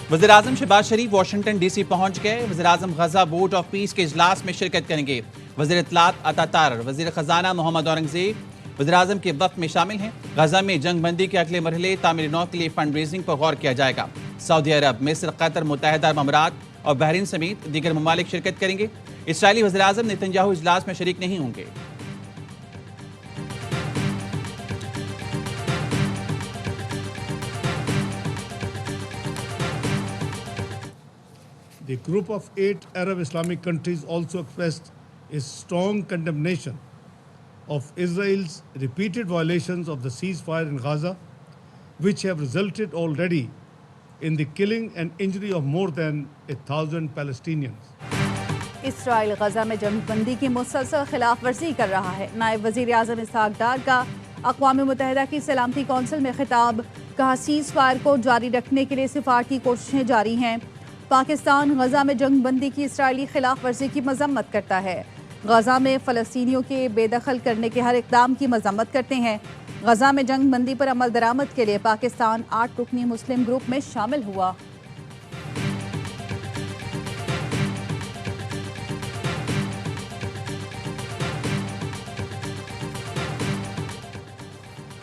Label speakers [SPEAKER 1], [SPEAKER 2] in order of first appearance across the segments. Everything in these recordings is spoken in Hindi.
[SPEAKER 1] वज़ीर-ए-आज़म शहबाज शरीफ वाशिंगटन DC पहुंच गए। वज़ीर-ए-आज़म गजा बोर्ड ऑफ पीस के इजलास में शिरकत करेंगे। वज़ीर इत्तलात अता तारर, वज़ीर खजाना मोहम्मद औरंगजेब वज़ीर-ए-आज़म के वफ़द में शामिल हैं। गजा में जंग बंदी के अगले मरहले तामीर नौ के लिए फंड रेजिंग पर गौर किया जाएगा। सऊदी अरब, मिस्र, कतर, मुत्तहिदा अरब अमारात और बहरीन समेत दीगर ममालिक शिरकत करेंगे। इसराइली वज़ीर-ए-आज़म नेतन्याहू इजलास में शरीक नहीं होंगे।
[SPEAKER 2] The group of 8 Arab Islamic countries also expressed a strong condemnation of Israel's repeated violations of the ceasefire in Gaza, which have resulted already in the killing and injury of more than 1,000 Palestinians.
[SPEAKER 3] Israel Gaza में जंगबंदी की मुसलसल खिलाफ वर्जी कर रहा है। नायब वज़ीर आज़म इसहाक डार का अक़वाम मुत्तहिदा की सलामती कौंसिल में खिताब, कहा सीज़ फायर को जारी रखने के लिए सिफारती कोशिशें जारी हैं। पाकिस्तान गजा में जंग बंदी की इसराइली खिलाफ वर्जी की मजम्मत करता है। गजा में फ़लस्तीनियों के बेदखल करने के हर इक़दाम की मजम्मत करते हैं। गजा में जंग बंदी पर अमल दरामद के लिए पाकिस्तान 8 रुकनी मुस्लिम ग्रुप में शामिल हुआ।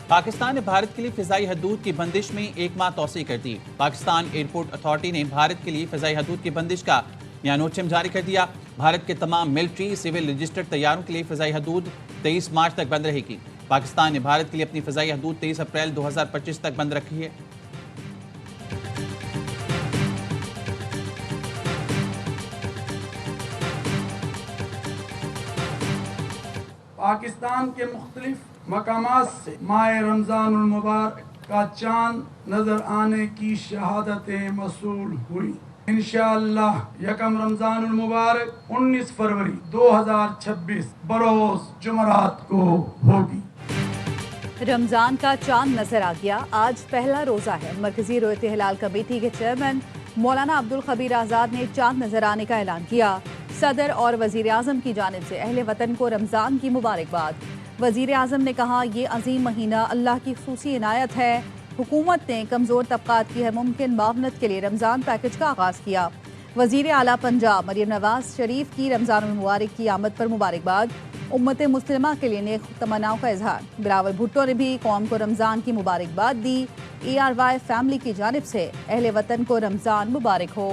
[SPEAKER 1] पाकिस्तान ने भारत के लिए फ़िज़ाई हदूद की बंदिश में 1 माह तौसी कर दी। पाकिस्तान एयरपोर्ट अथॉरिटी ने भारत के लिए फ़िज़ाई हदूद की बंदिश का यानोचम जारी कर दिया। भारत के तमाम मिलिट्री, सिविल, रजिस्टर्ड तैयारों के लिए फ़िज़ाई हदूद 23 मार्च तक बंद रहेगी। पाकिस्तान ने भारत के लिए अपनी फ़िज़ाई हदूद 23 अप्रैल 2025 तक बंद रखी है।
[SPEAKER 4] पाकिस्तान के मुख्तलिफ मकामात से माह रमज़ानुल मुबारक का चांद नजर आने की शहादतें मसूल हुई। इंशाअल्लाह यकम रमज़ानुल मुबारक 19 फरवरी 2026 बरोज जुमरात को होगी।
[SPEAKER 3] रमज़ान का चांद नजर आ गया। आज पहला रोज़ा है। मरकजी रोयत हिलाल कमेटी के चेयरमैन मौलाना अब्दुल खबीर आज़ाद ने चांद नजर आने का ऐलान किया। सदर और वज़ीर आज़म की जानिब से अहले वतन को रमज़ान की मुबारकबाद। वज़ीर आज़म ने कहा, ये अजीम महीना अल्लाह की ख़ुसूसी इनायत है। हुकूमत ने कमज़ोर तबक़ात की हर मुमकिन मावनत के लिए रमज़ान पैकेज का आगाज़ किया। वज़ीर आला पंजाब मरियम नवाज शरीफ की रमज़ान मुबारक की आमद पर मुबारकबाद। उम्मत मुस्लिमा के लिए नेक तमन्नाओं का इजहार। बिलावल भुट्टो ने भी कौम को रमज़ान की मुबारकबाद दी। ARY फैमिली की जानिब से अहले वतन को रमज़ान मुबारक हो।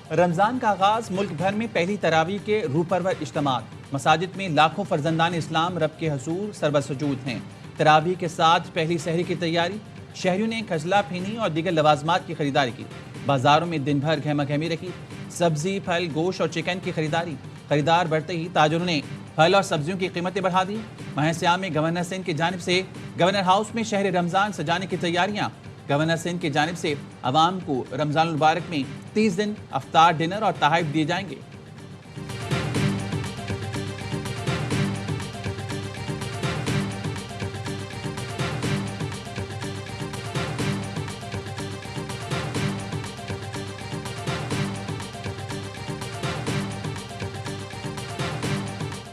[SPEAKER 1] रमज़ान का आगाज़ मुल्क भर में पहली तरावी के रूपरवर इज्तिमात। मसाजिद में लाखों फर्जंदान इस्लाम रब के हजूर सरबसजूद हैं। तरावी के साथ पहली सहरी की तैयारी। शहरियों ने खजला फीनी और दीगर लवाजमात की खरीदारी की। बाजारों में दिन भर गहमा गहमी रखी। सब्जी, फल, गोश्त और चिकन की खरीदारी। खरीदार बढ़ते ही ताजरों ने फल और सब्जियों की कीमतें बढ़ा दी। माह सियाम में गवर्नर सिंध की जानिब से गवर्नर हाउस में शहर रमज़ान सजाने की तैयारियाँ। गवर्नर सिंध की जानिब से अवाम को रमज़ान मुबारक में 30 दिन अफ्तार, डिनर और तहाइफ दिए जाएंगे।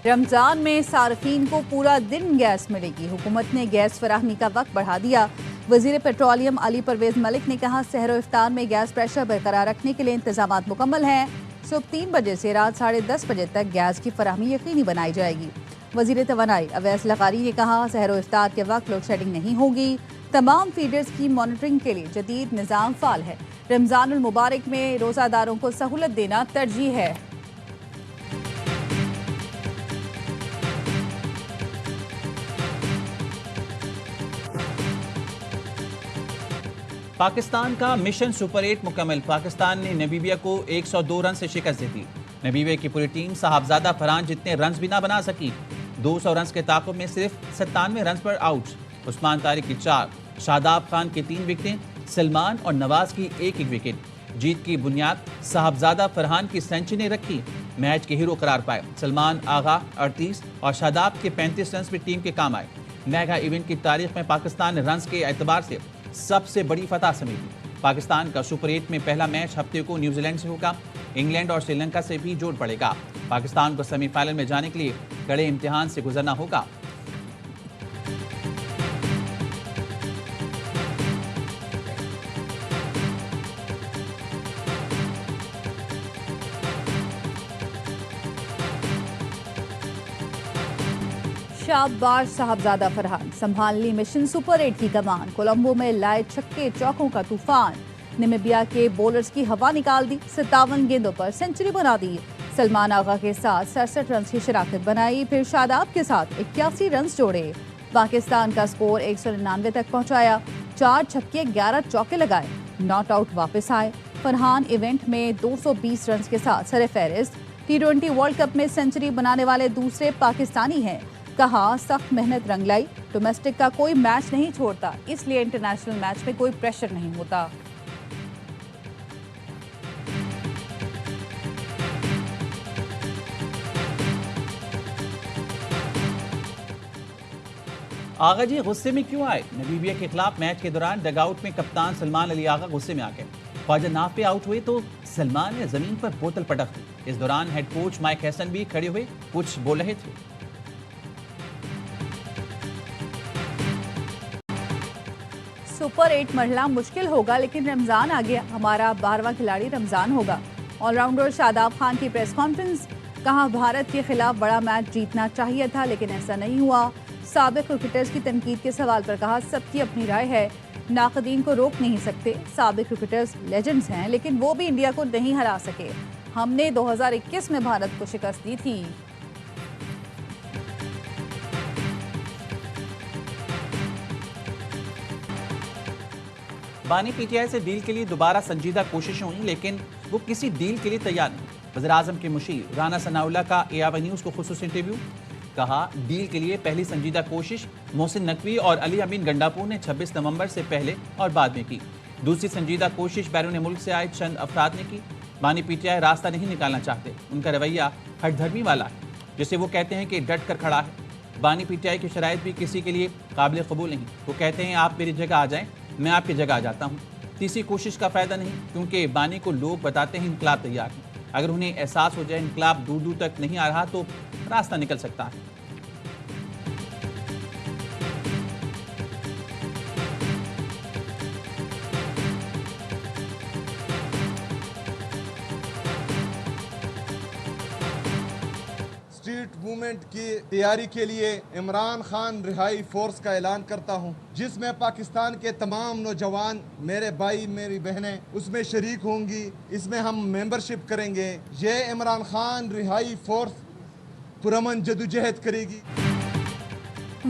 [SPEAKER 3] रमज़ान में सार्फिन को पूरा दिन गैस मिलेगी। हुकूमत ने गैस फराहमी का वक्त बढ़ा दिया। वज़ीर पेट्रोलियम अली परवेज़ मलिक ने कहा, सहर व इफ्तार में गैस प्रेशर बरकरार रखने के लिए इंतजामात मुकम्मल हैं। सुबह 3 बजे से रात 10:30 बजे तक गैस की फराहमी यकीनी बनाई जाएगी। वज़ीर तवानाई अवैस लकारी ने कहा, सहर व इफ्तार के वक्त लोड शेडिंग नहीं होगी। तमाम फीडर्स की मॉनिटरिंग के लिए जदीद निज़ाम फ़ाल है। रमज़ानुल मुबारक में रोज़ादारों को सहूलत देना तरजीह है।
[SPEAKER 1] पाकिस्तान का मिशन सुपर 8 मुकम्मल। पाकिस्तान ने नामीबिया को 102 रन से शिकस्त दी थी। नामीबिया की पूरी टीम साहबजादा फरहान जितने रन भी ना बना सकी। 200 रन के ताक़ुब में सिर्फ 97 रन पर आउट। उस्मान तारिक की 4, शादाब खान की 3 विकेटें, सलमान और नवाज की एक विकेट। जीत की बुनियाद साहबजादा फरहान की सेंचुरी ने रखी। मैच के हीरो करार पाए। सलमान आगा 38 और शादाब के 35 रन भी टीम के काम आए। मेगा इवेंट की तारीख में पाकिस्तान ने रन्स के एतबार से सबसे बड़ी फतह समेटी। पाकिस्तान का सुपर 8 में पहला मैच हफ्ते को न्यूजीलैंड से होगा। इंग्लैंड और श्रीलंका से भी जोड़ पड़ेगा। पाकिस्तान को सेमीफाइनल में जाने के लिए कड़े इम्तिहान से गुजरना होगा।
[SPEAKER 3] शाबाश साहबजादा फरहान, संभाल ली मिशन सुपर 8 की कमान। कोलंबो में लाए छक्के चौकों का तूफान। नामीबिया के बॉलर्स की हवा निकाल दी। 57 गेंदों पर सेंचुरी बना दी। सलमान आगा के साथ 67 रन की शराकत बनाई। फिर शादाब के साथ 81 रन जोड़े। पाकिस्तान का स्कोर 199 तक पहुंचाया। 4 छक्के 11 चौके लगाए। नॉट आउट वापस आए। फरहान इवेंट में 220 रन के साथ सरफहरिस्त। T20 वर्ल्ड कप में सेंचुरी बनाने वाले दूसरे पाकिस्तानी हैं। कहा, सख्त मेहनत रंग लाई। डोमेस्टिक का कोई मैच नहीं छोड़ता, इसलिए इंटरनेशनल मैच में कोई प्रेशर नहीं होता।
[SPEAKER 1] आगा जी गुस्से में क्यों आए? नामीबिया के खिलाफ मैच के दौरान डगआउट में कप्तान सलमान अली आगा गुस्से में आ गए। ख्वाजा नाफ पे आउट हुए तो सलमान ने जमीन पर बोतल पटक दी। इस दौरान हेड कोच माइक हैसन भी खड़े हुए कुछ बोल रहे थे।
[SPEAKER 3] सुपर 8 मरहला मुश्किल होगा, लेकिन रमजान आ गया। हमारा 12वां खिलाड़ी रमजान होगा। ऑलराउंडर शादाब खान की प्रेस कॉन्फ्रेंस। कहा, भारत के खिलाफ बड़ा मैच जीतना चाहिए था, लेकिन ऐसा नहीं हुआ। साबिक क्रिकेटर्स की तनकीद के सवाल पर कहा, सबकी अपनी राय है, नाकदीन को रोक नहीं सकते। साबिक क्रिकेटर्स लेजेंड्स हैं, लेकिन वो भी इंडिया को नहीं हरा सके। हमने 2021 में भारत को शिकस्त दी थी।
[SPEAKER 1] बानी पीटीआई से डील के लिए दोबारा संजीदा कोशिशें हुई, लेकिन वो किसी डील के लिए तैयार नहीं। वज़ीर-ए-आज़म के मुशीर राना सनाउल्लाह का AIY न्यूज़ को खुसूसी इंटरव्यू। कहा, डील के लिए पहली संजीदा कोशिश मोहसिन नकवी और अली अमीन गंडापुर ने 26 नवंबर से पहले और बाद में की। दूसरी संजीदा कोशिश बैरून मुल्क से आए चंद अफराद ने की। बानी पीटीआई रास्ता नहीं निकालना चाहते। उनका रवैया हठधर्मी वाला है, जिसे वो कहते हैं कि डट कर खड़ा है। बानी पीटीआई की शराइत भी किसी के लिए काबिल कबूल नहीं। वो कहते हैं, आप मेरी जगह आ जाएं, मैं आपकी जगह आ जाता हूँ। तीसरी कोशिश का फ़ायदा नहीं, क्योंकि बानी को लोग बताते हैं इनकलाब तैयार है। अगर उन्हें एहसास हो जाए इनकलाब दूर दूर तक नहीं आ रहा तो रास्ता निकल सकता है।
[SPEAKER 5] स्ट्रीट मूवमेंट की तैयारी के लिए इमरान खान रिहाई फोर्स का ऐलान करता हूं, जिसमें पाकिस्तान के तमाम नौजवान, मेरे भाई मेरी बहनें उसमें शरीक होंगी। इसमें हम मेंबरशिप करेंगे। ये इमरान खान रिहाई फोर्स पुरअमन जदोजहद करेगी।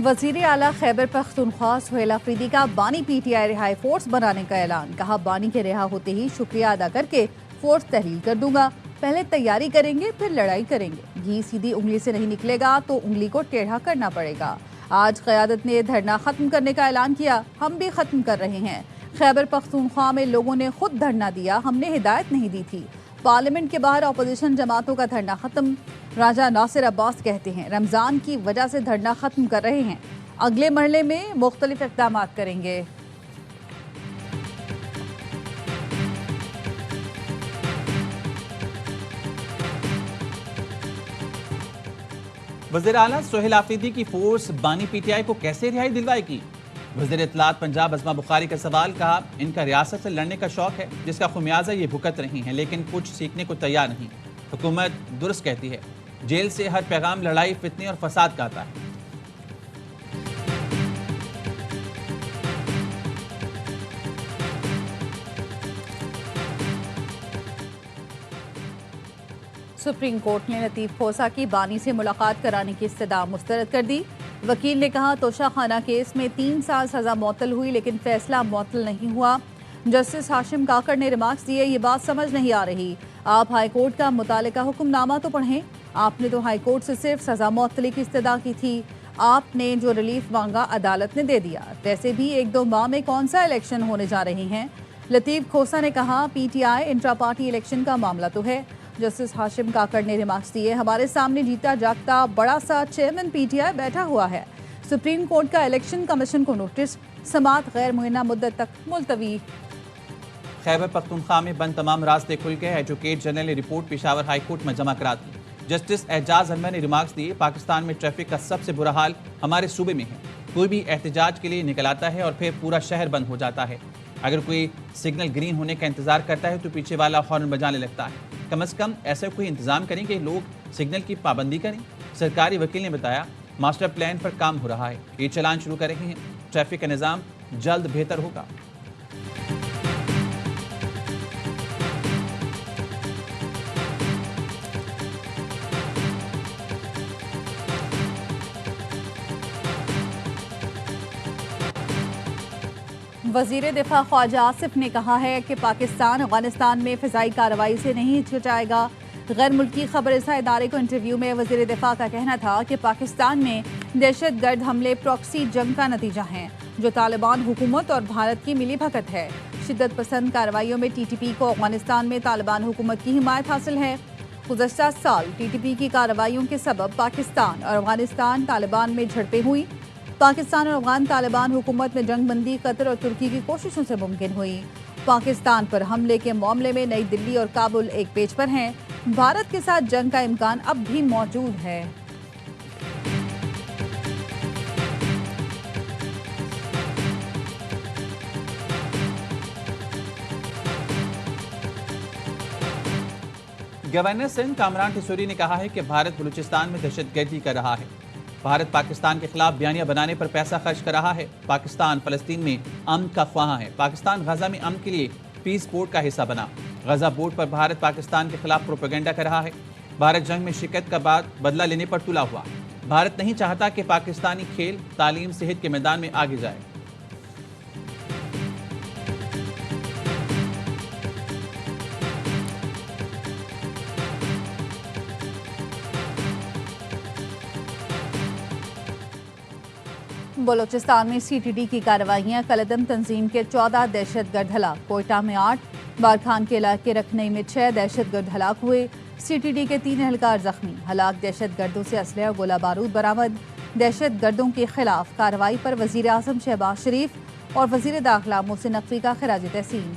[SPEAKER 3] वजीर आला खैबर पख्तूनख्वा सुहेल अफरीदी का बानी पीटीआई रिहाई फोर्स बनाने का ऐलान। कहा, बानी के रिहा होते ही शुक्रिया अदा करके फोर्स तहलील कर दूंगा। पहले तैयारी करेंगे, फिर लड़ाई करेंगे। घी सीधी उंगली से नहीं निकलेगा तो उंगली को टेढ़ा करना पड़ेगा। आज क़यादत ने धरना खत्म करने का ऐलान किया। हम भी खत्म कर रहे हैं। खैबर पख्तूनख्वा में लोगों ने खुद धरना दिया, हमने हिदायत नहीं दी थी। पार्लियामेंट के बाहर अपोजिशन जमातों का धरना खत्म। राजा नासिर अब्बास कहते हैं, रमजान की वजह से धरना खत्म कर रहे हैं, अगले मरहले में मुख्तलिफ इक़दाम करेंगे।
[SPEAKER 1] वज़ीर आला सुहेल अफरीदी की फोर्स बानी पीटीआई को कैसे रिहाई दिलवाएगी? वज़ीर इत्तलात पंजाब अज़मा बुखारी का सवाल। कहा, इनका रियासत से लड़ने का शौक है, जिसका खुमियाजा ये भुगत रही हैं, लेकिन कुछ सीखने को तैयार नहीं। हुकूमत दुरुस्त कहती है, जेल से हर पैगाम लड़ाई, फितने और फसाद का आता है।
[SPEAKER 3] सुप्रीम कोर्ट ने लतीफ़ खोसा की बानी से मुलाकात कराने की इस्तदा मुस्तरद कर दी। वकील ने कहा, तोशाखाना केस में 3 साल सज़ा मुअत्तल हुई, लेकिन फैसला मुअत्तल नहीं हुआ। जस्टिस हाशिम काकर ने रिमार्क्स दिए, ये बात समझ नहीं आ रही। आप हाई कोर्ट का मुतालिका हुक्मनामा तो पढ़ें। आपने तो हाई कोर्ट से सिर्फ सज़ा मुअत्तली की इस्तदा की थी। आपने जो रिलीफ मांगा अदालत ने दे दिया। वैसे भी 1-2 माह में कौन सा इलेक्शन होने जा रहे हैं। लतीफ़ खोसा ने कहा, पीटीआई इंट्रा पार्टी इलेक्शन का मामला तो है, जस्टिस हाशिम काकड़ ने रिमार्क्स दिए, हमारे सामने जीता जागता बड़ा सा चेयरमैन पीटीआई बैठा हुआ है। सुप्रीम कोर्ट का इलेक्शन कमीशन को नोटिस, समाअत गैर मुय्यना मुद्दत तक मुलतवी।
[SPEAKER 1] खैबर पख्तूनख्वा में बंद तमाम रास्ते खुल गए। एडवोकेट जनरल ने रिपोर्ट पेशावर हाई कोर्ट में जमा करा दी। जस्टिस एजाज अनवर ने रिमार्क्स दिए, पाकिस्तान में ट्रैफिक का सबसे बुरा हाल हमारे सूबे में है। कोई भी एहतजाज के लिए निकल आता है और फिर पूरा शहर बंद हो जाता है। अगर कोई सिग्नल ग्रीन होने का इंतजार करता है तो पीछे वाला हॉर्न बजाने लगता है। कम से कम ऐसा कोई इंतजाम करें कि लोग सिग्नल की पाबंदी करें। सरकारी वकील ने बताया, मास्टर प्लान पर काम हो रहा है, ये चलान शुरू कर रहे हैं। ट्रैफिक का निज़ाम जल्द बेहतर होगा।
[SPEAKER 3] वज़ीर दिफा ख्वाजा आसिफ ने कहा है कि पाकिस्तान अफगानिस्तान में फ़िज़ाई कार्रवाई से नहीं हिचकिचाएगा। गैर मुल्की खबरसां इदारे को इंटरव्यू में वज़ीर दिफा का कहना था कि पाकिस्तान में दहशत गर्द हमले प्रॉक्सी जंग का नतीजा हैं, जो तालिबान हुकूमत और भारत की मिली भगत है। शिद्दत पसंद कार्रवाइयों में TTP को अफगानिस्तान में तालिबान हुकूमत की हिमायत हासिल है। गुज़श्ता साल TTP की कार्रवाइयों के सबब पाकिस्तान और अफगानिस्तान तालिबान में झड़पें हुई। पाकिस्तान और अफगान तालिबान हुकूमत में जंग बंदी कतर और तुर्की की कोशिशों से मुमकिन हुई। पाकिस्तान पर हमले के मामले में नई दिल्ली और काबुल एक पेज पर हैं। भारत के साथ जंग का इम्कान अब भी मौजूद है।
[SPEAKER 1] गवर्नर सिंध कामरान ठिसोरी ने कहा है कि भारत बलूचिस्तान में दहशतगर्दी कर रहा है। भारत पाकिस्तान के खिलाफ बयानिया बनाने पर पैसा खर्च कर रहा है। पाकिस्तान फ़लस्तीन में अमन का ख्वाह है। पाकिस्तान गजा में अमन के लिए पीस बोर्ड का हिस्सा बना। गजा बोर्ड पर भारत पाकिस्तान के खिलाफ प्रोपेगेंडा कर रहा है। भारत जंग में शिकस्त का बाद बदला लेने पर तुला हुआ। भारत नहीं चाहता कि पाकिस्तानी खेल, तालीम, सेहत के मैदान में आगे जाए।
[SPEAKER 3] बलूचिस्तान में CTD की कार्रवाइयां, कलदम तंजीम के 14 दहशतगर्द हलाक, कोयटा में 8, बारखान के इलाके रखनई में 6 दहशतगर्द हलाक हुए। CTD के 3 एहलकार जख्मी। हलाक दहशतगर्दों से असलहा और गोला बारूद बरामद। दहशतगर्दों के खिलाफ कार्रवाई पर वज़ीर आज़म शहबाज शरीफ और वज़ीर दाखिला मोहसिन नकवी का खिराज तहसीन।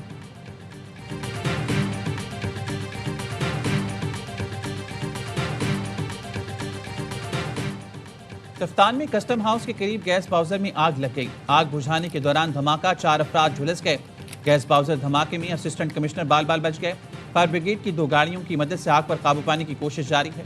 [SPEAKER 1] कफ्तान में कस्टम हाउस के करीब गैस बाउजर में आग लग गई। आग बुझाने के दौरान धमाका, 4 अफराद झुलस गए। गैस बाउजर धमाके में असिस्टेंट कमिश्नर बाल बाल बच गए। फायर ब्रिगेड की 2 गाड़ियों की मदद से आग पर काबू पाने की कोशिश जारी है।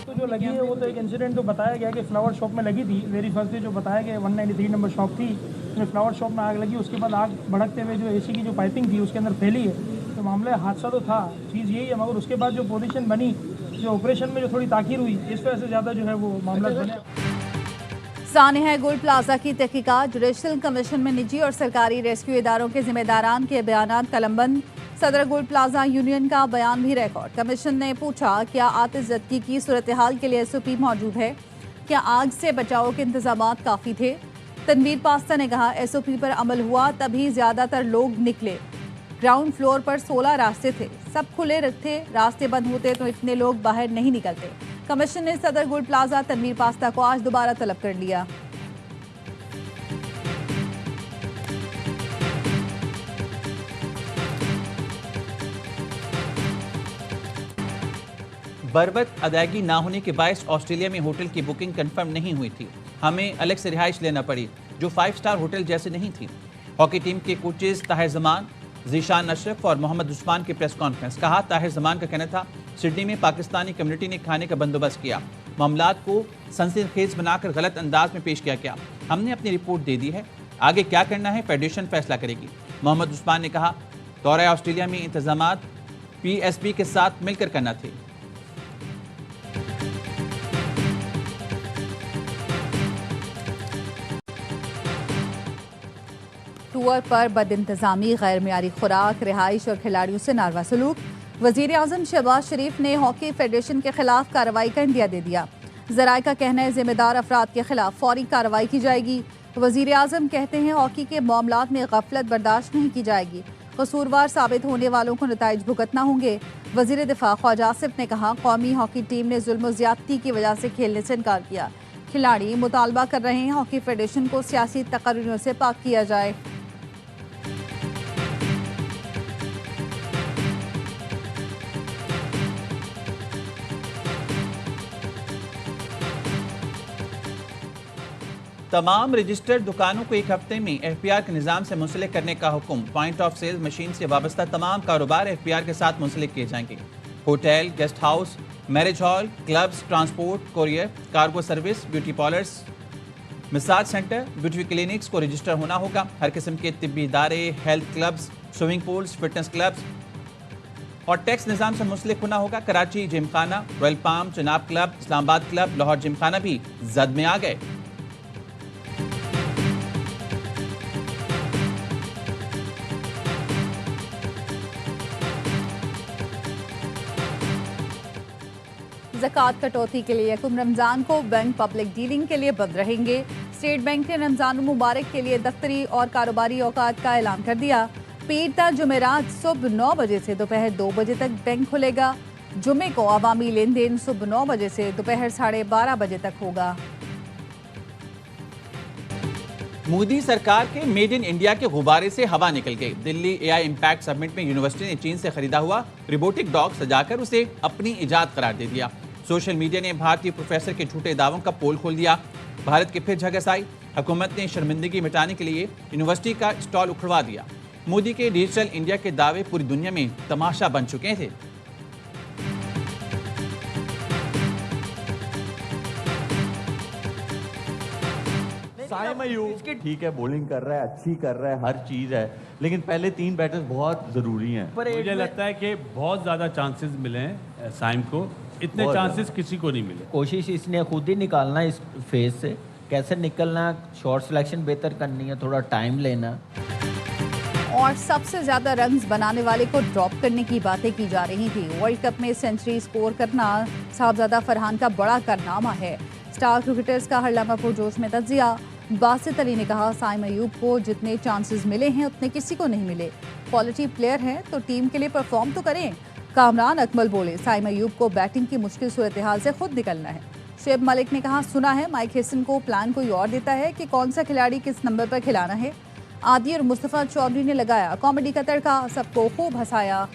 [SPEAKER 6] तो जो लगी है वो तो एक इंसिडेंट तो बताया गया कि फ्लावर शॉप में लगी थी। वेरी फर्स्ट डे जो बताया गया 193 नंबर शॉप थी, उसमें फ्लावर शॉप में आग लगी। उसके बाद आग भड़कते हुए जो AC की जो पाइपिंग थी उसके अंदर फैली है। तो मामला हादसा तो था, चीज़ यही है, मगर उसके बाद जो पोजीशन बनी, जो ऑपरेशन में जो थोड़ी ताखीर हुई, इस वजह से ज़्यादा जो है वो मामला बने।
[SPEAKER 3] सानिया गुल प्लाजा की तहकीकात, जुडिशल कमीशन में निजी और सरकारी रेस्क्यू इदारों के जिम्मेदारान के बयानात कलमबंद। सदर गुल प्लाजा यूनियन का बयान भी रिकॉर्ड। कमीशन ने पूछा, क्या आतिश ज़दगी की सूरत हाल के लिए SOP मौजूद है? क्या आग से बचाव के इंतजाम काफ़ी थे? तनवीर पास्ता ने कहा, SOP पर अमल हुआ तभी ज़्यादातर लोग निकले। ग्राउंड फ्लोर पर 16 रास्ते थे, सब खुले थे। रास्ते बंद होते तो इतने लोग बाहर नहीं निकलते। कमीशन ने सदर गुल प्लाजा तनवीर पास्ता को आज दोबारा तलब कर लिया।
[SPEAKER 1] बरवक्त अदायगी ना होने के बायस ऑस्ट्रेलिया में होटल की बुकिंग कंफर्म नहीं हुई थी। हमें अलग से रिहाइश लेना पड़ी जो 5 स्टार होटल जैसे नहीं थी। हॉकी टीम के कोचेज ताहिर जमान, जीशान अशरफ और मोहम्मद उस्मान की प्रेस कॉन्फ्रेंस। कहा, ताहिर जमान का कहना था सिडनी में पाकिस्तानी कम्युनिटी ने खाने का बंदोबस्त किया। मामलात को सनसनीखेज बनाकर गलत अंदाज में पेश किया गया। हमने अपनी रिपोर्ट दे दी है, आगे क्या करना है फेडरेशन फैसला करेगी। मोहम्मद उस्मान ने कहा, दौरा ऑस्ट्रेलिया में इंतजामात PSB के साथ मिलकर करना थे।
[SPEAKER 3] टूर पर बदइंतजामी, गैर मियारी खुराक, रिहाइश और खिलाड़ियों से नारवा सलूक। वज़ीर आज़म शहबाज शरीफ ने हॉकी फेडरेशन के खिलाफ कार्रवाई का इंदिया दे दिया। ज़राए का कहना है जिम्मेदार अफराद के खिलाफ फौरी कार्रवाई की जाएगी। वजीर आजम कहते हैं हॉकी के मामलात में गफलत बर्दाश्त नहीं की जाएगी, कसूरवार साबित होने वालों को नताइज भुगतना होंगे। वजीर दिफा ख्वाजा आसिफ ने कहा कौमी हॉकी टीम ने जुल्म ज्यादती की वजह से खेलने से इनकार किया। खिलाड़ी मुतालबा कर रहे हैं हॉकी फेडरेशन को सियासी तकर्रियों से पाक किया जाए।
[SPEAKER 1] तमाम रजिस्टर्ड दुकानों को एक हफ्ते में एफपीआर के निज़ाम से मुंसलिक करने का हुक्म। पॉइंट ऑफ सेल मशीन से वाबस्ता तमाम कारोबार एफपीआर के साथ मुंसलिक किए जाएंगे। Hotel, guest house, marriage hall, clubs, transport, courier, cargo service, beauty parlours, massage centre, beauty clinics को रजिस्टर होना होगा। हर किस्म के तिब्बी इदारे, health clubs, swimming pools, fitness clubs और टैक्स निज़ाम से मुंसलिक होना होगा। Karachi Gymkhana, royal palm, Chenab club, Islamabad club, Lahore Gymkhana भी जद में आ गए।
[SPEAKER 3] ज़कात कटौती के लिए यकम रमज़ान को बैंक पब्लिक डीलिंग के लिए बंद रहेंगे। स्टेट बैंक ने रमज़ान मुबारक के लिए दफ्तरी और कारोबारी औकात का ऐलान कर दिया। पीर ता जुमेरात सुबह 9 बजे से दोपहर 2 बजे तक बैंक खुलेगा। जुमे को अवामी लेन देन सुबह 9 बजे से दोपहर 12:30 बजे तक होगा।
[SPEAKER 1] मोदी सरकार के मेड इन इंडिया के गुब्बारे से हवा निकल गई। दिल्ली एआई इम्पैक्ट समिट में यूनिवर्सिटी ने चीन से खरीदा हुआ रोबोटिक डॉग सजाकर उसे अपनी इजाद करार दे दिया। सोशल मीडिया ने भारतीय प्रोफेसर के झूठे दावों का पोल खोल दिया। भारत की फिर झगस आई। हुकूमत ने शर्मिंदगी मिटाने के लिए यूनिवर्सिटी का स्टॉल उखड़वा दिया। मोदी के डिजिटल इंडिया के दावे पूरी दुनिया में तमाशा बन चुके थे।
[SPEAKER 7] साइम अयूब ठीक है, बॉलिंग कर रहा है, अच्छी कर रहा है, हर चीज है, लेकिन पहले 3 बैटर्स बहुत जरूरी हैं।
[SPEAKER 8] मुझे लगता है कि बहुत ज्यादा चांसेस मिले हैं साइम को, इतने चांसेस किसी को नहीं मिले।
[SPEAKER 9] कोशिश इसने खुद ही निकालना इस फेज से, कैसे निकलना, शॉट सिलेक्शन बेहतर करनी है, थोड़ा टाइम लेना।
[SPEAKER 3] और सबसे ज्यादा रन्स बनाने वाले को ड्रॉप करने की बातें की जा रही थी। वर्ल्ड कप में सेंचुरी स्कोर करना साहबजादा फरहान का बड़ा कारनामा है। स्टार क्रिकेटर्स का हर लम्हा पुरजोश में तजिया। बासित अली ने कहा साइम अयूब को जितने चांसेस मिले हैं उतने किसी को नहीं मिले। क्वालिटी प्लेयर हैं तो टीम के लिए परफॉर्म तो करें। कामरान अकमल बोले साइम अयूब को बैटिंग की मुश्किल सूरत हाल से खुद निकलना है। शुएब मलिक ने कहा सुना है माइक हेसन को प्लान कोई और देता है कि कौन सा खिलाड़ी किस नंबर पर खिलाना है। आदि और मुस्तफ़ा चौधरी ने लगाया कॉमेडी का तड़का, सबको खूब हंसाया।